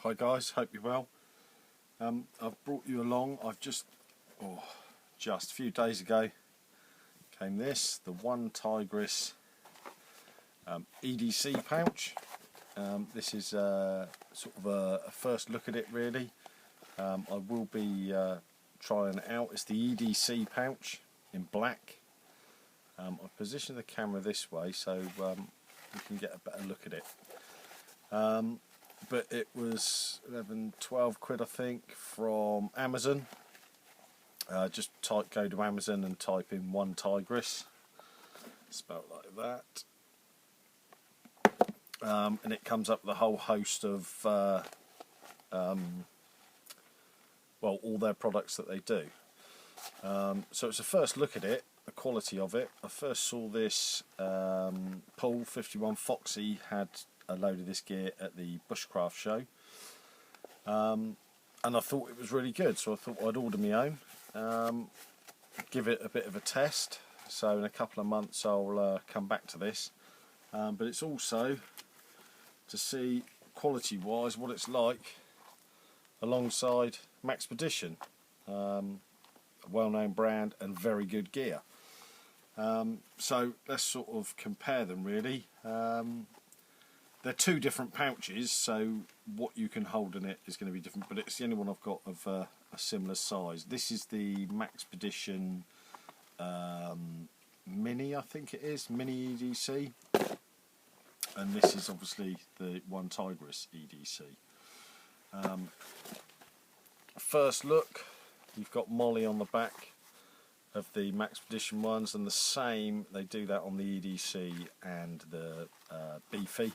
Hi guys, hope you're well. I've brought you along. I've just a few days ago came the OneTigris EDC pouch. This is sort of a first look at it really. I will be trying it out. It's the EDC pouch in black. I've positioned the camera this way so you can get a better look at it. But it was 11-12 quid I think from Amazon. Just go to Amazon and type in OneTigris, spelled like that, and it comes up with a whole host of well, all their products that they do. So it's a first look at it, the quality of it. I first saw this Paul 51 Foxy had a load of this gear at the Bushcraft show, and I thought it was really good, so I thought I'd order my own, give it a bit of a test. So in a couple of months I'll come back to this, but it's also to see quality wise what it's like alongside Maxpedition, a well-known brand and very good gear. So let's sort of compare them really. They're two different pouches, so what you can hold in it is going to be different, but it's the only one I've got of a similar size. This is the Maxpedition Mini, I think it is, Mini EDC, and this is obviously the OneTigris EDC. First look, you've got Molly on the back of the Maxpedition ones, and the same, they do that on the EDC and the Beefy.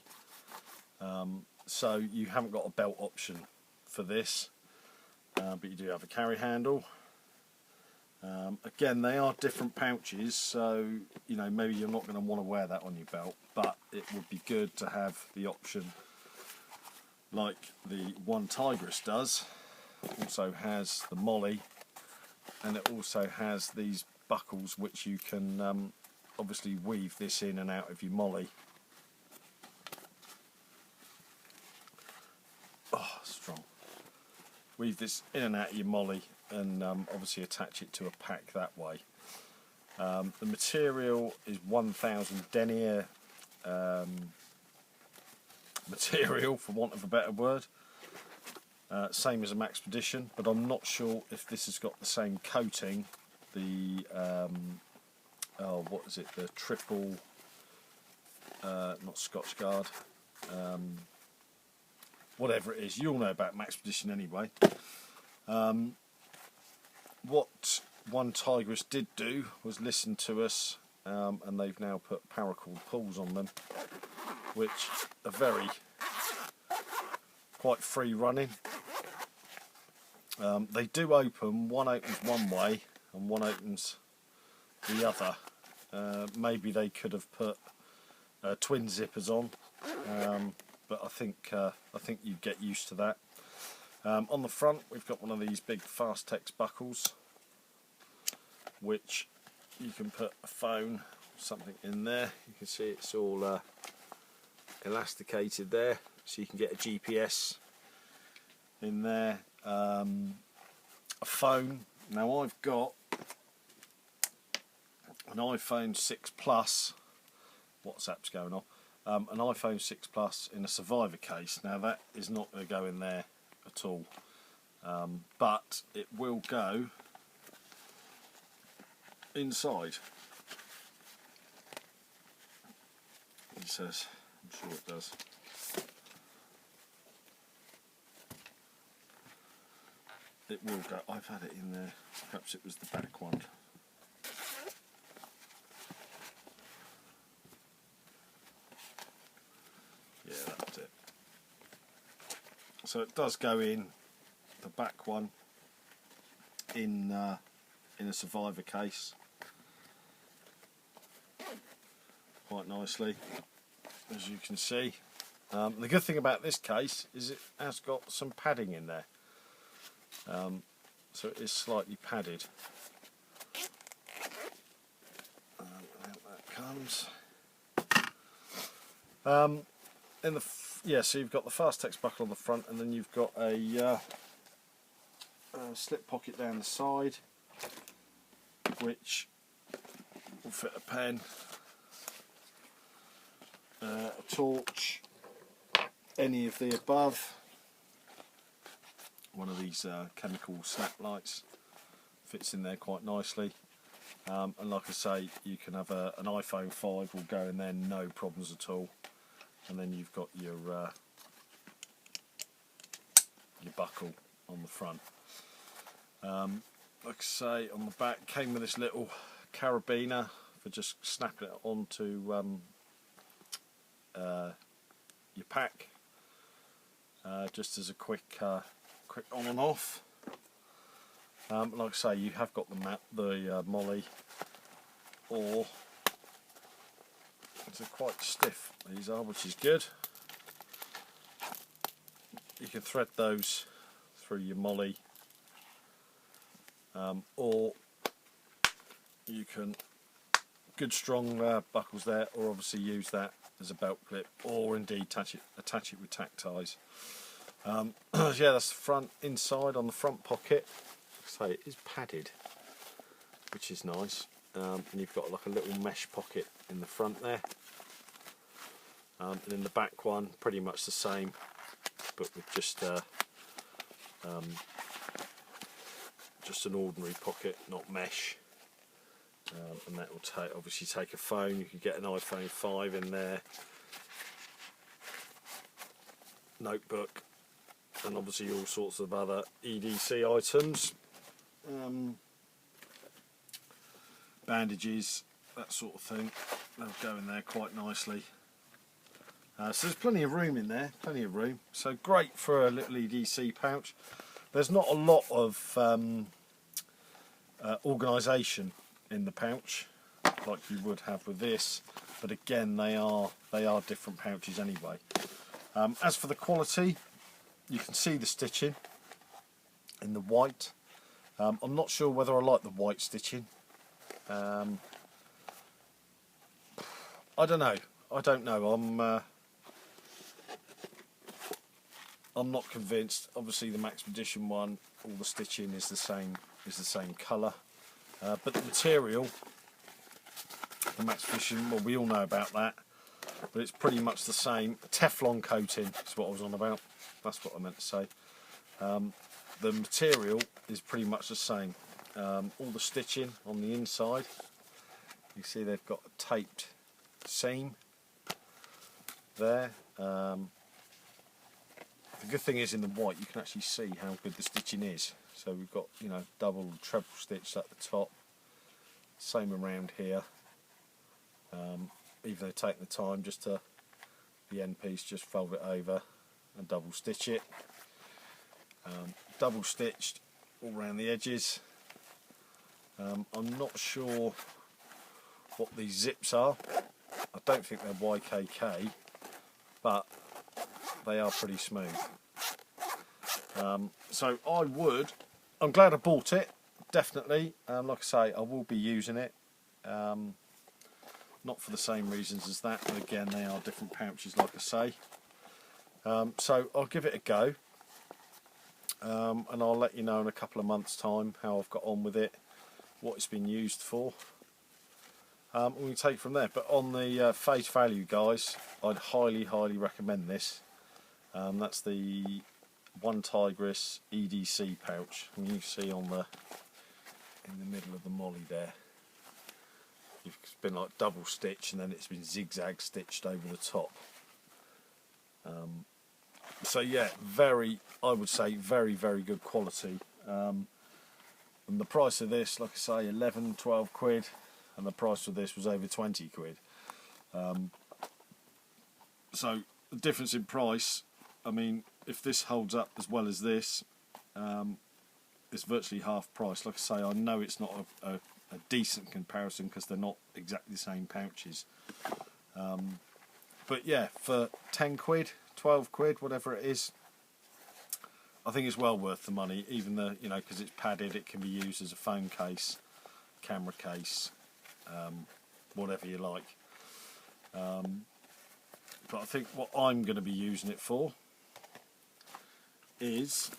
So you haven't got a belt option for this, but you do have a carry handle. Again, they are different pouches, so you know, maybe you're not going to want to wear that on your belt, but it would be good to have the option like the OneTigris does. Also has the Molly, and it also has these buckles which you can obviously weave this in and out of your Molly. Oh, strong. Weave this in and out of your Molly and obviously attach it to a pack that way. The material is 1000 denier material, for want of a better word. Same as a Maxpedition, but I'm not sure if this has got the same coating. The what is it? The triple, not Scotch Guard. Whatever it is, you'll know about Maxpedition anyway. What OneTigris did do was listen to us, and they've now put paracord pulls on them, which are quite free running. They do open, one opens one way and one opens the other. Maybe they could have put twin zippers on, but I think you get used to that. On the front we've got one of these big Fastex buckles, which you can put a phone or something in there. You can see it's all elasticated there, so you can get a GPS in there. A phone. Now I've got an iPhone 6 Plus. WhatsApp's going on. An iPhone 6 Plus in a Survivor case. Now that is not going to go in there at all, but it will go inside. He says, I'm sure it does. It will go. I've had it in there. Perhaps it was the back one. Yeah, that's it. So it does go in the back one in a Survivor case quite nicely, as you can see. The good thing about this case is it has got some padding in there. So it is slightly padded. Out that comes. so you've got the Fastex buckle on the front, and then you've got a slip pocket down the side, which will fit a pen, a torch, any of the above. One of these chemical snap lights fits in there quite nicely. And like I say, you can have an iPhone 5 will go in there, no problems at all. And then you've got your buckle on the front. Like I say, on the back came with this little carabiner for just snapping it onto your pack, just as a quick on and off. Like I say, you have got the molly, or they're quite stiff, these are, which is good. You can thread those through your molly, or you can, good strong buckles there, or obviously use that as a belt clip, or indeed attach it with tack ties. Yeah, that's the front. Inside on the front pocket, like I say, it is padded, which is nice. And you've got like a little mesh pocket in the front there, and in the back one pretty much the same, but with just an ordinary pocket, not mesh. And that will obviously take a phone. You could get an iPhone 5 in there, notebook, and obviously all sorts of other EDC items. Bandages, that sort of thing, they'll go in there quite nicely. So there's plenty of room in there, plenty of room. So great for a little EDC pouch. There's not a lot of organisation in the pouch like you would have with this, but again they are different pouches anyway. As for the quality, you can see the stitching in the white. I'm not sure whether I like the white stitching. I don't know. I'm not convinced. Obviously, the Maxpedition one, all the stitching is the same colour, but the material, the Maxpedition, well, we all know about that, but it's pretty much the same. Teflon coating is what I was on about. That's what I meant to say. The material is pretty much the same. All the stitching on the inside, you see they've got a taped seam there. The good thing is in the white you can actually see how good the stitching is. So we've got, you know, double, treble stitched at the top, same around here. Even though taking the time just to the end piece, just fold it over and double stitch it. Double stitched all around the edges. I'm not sure what these zips are. I don't think they're YKK, but they are pretty smooth. So I'm glad I bought it, definitely. Like I say, I will be using it. Not for the same reasons as that, but again, they are different pouches, like I say. So I'll give it a go. And I'll let you know in a couple of months' time how I've got on with it, what it's been used for. We can take it from there. But on the face value, guys, I'd highly recommend this. That's the OneTigris EDC pouch, and you can see in the middle of the molly there, it's been like double stitched and then it's been zigzag stitched over the top. So yeah, I would say very good quality. And the price of this, like I say, 11-12 quid, and the price of this was over 20 quid. So the difference in price, I mean, if this holds up as well as this, it's virtually half price. Like I say, I know it's not a decent comparison because they're not exactly the same pouches. But yeah, for 10 quid, 12 quid, whatever it is, I think it's well worth the money. Even because it's padded, it can be used as a phone case, camera case, whatever you like. but I think what I'm going to be using it for is,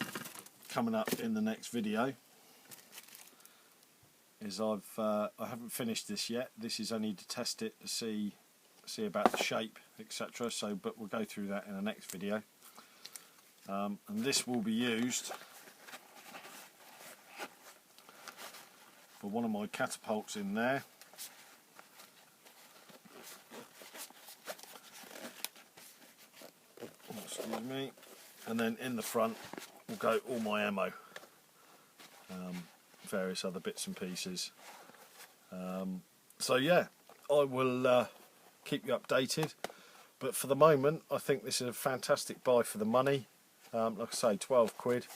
coming up in the next video, is I haven't finished this yet. This is only to test it to see about the shape, etc. So, but we'll go through that in the next video. And this will be used for one of my catapults in there. Excuse me. And then in the front will go all my ammo, various other bits and pieces. So yeah, I will keep you updated, but for the moment I think this is a fantastic buy for the money. Like I say, 12 quid,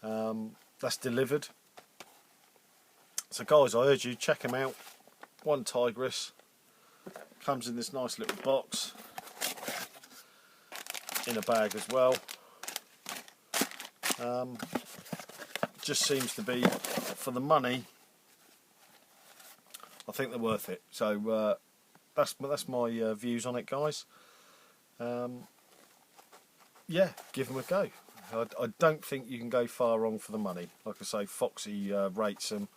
that's delivered. So guys, I urge you, check them out. OneTigris, comes in this nice little box, in a bag as well. Just seems to be, for the money, I think they're worth it. So that's my views on it, guys. Yeah, give them a go. I don't think you can go far wrong for the money. Like I say, Foxy rates them,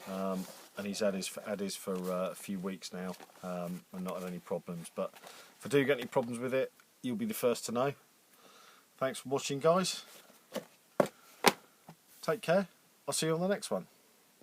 and he's had his for a few weeks now, and not had any problems. But if I do get any problems with it, you'll be the first to know. Thanks for watching, guys. Take care. I'll see you on the next one.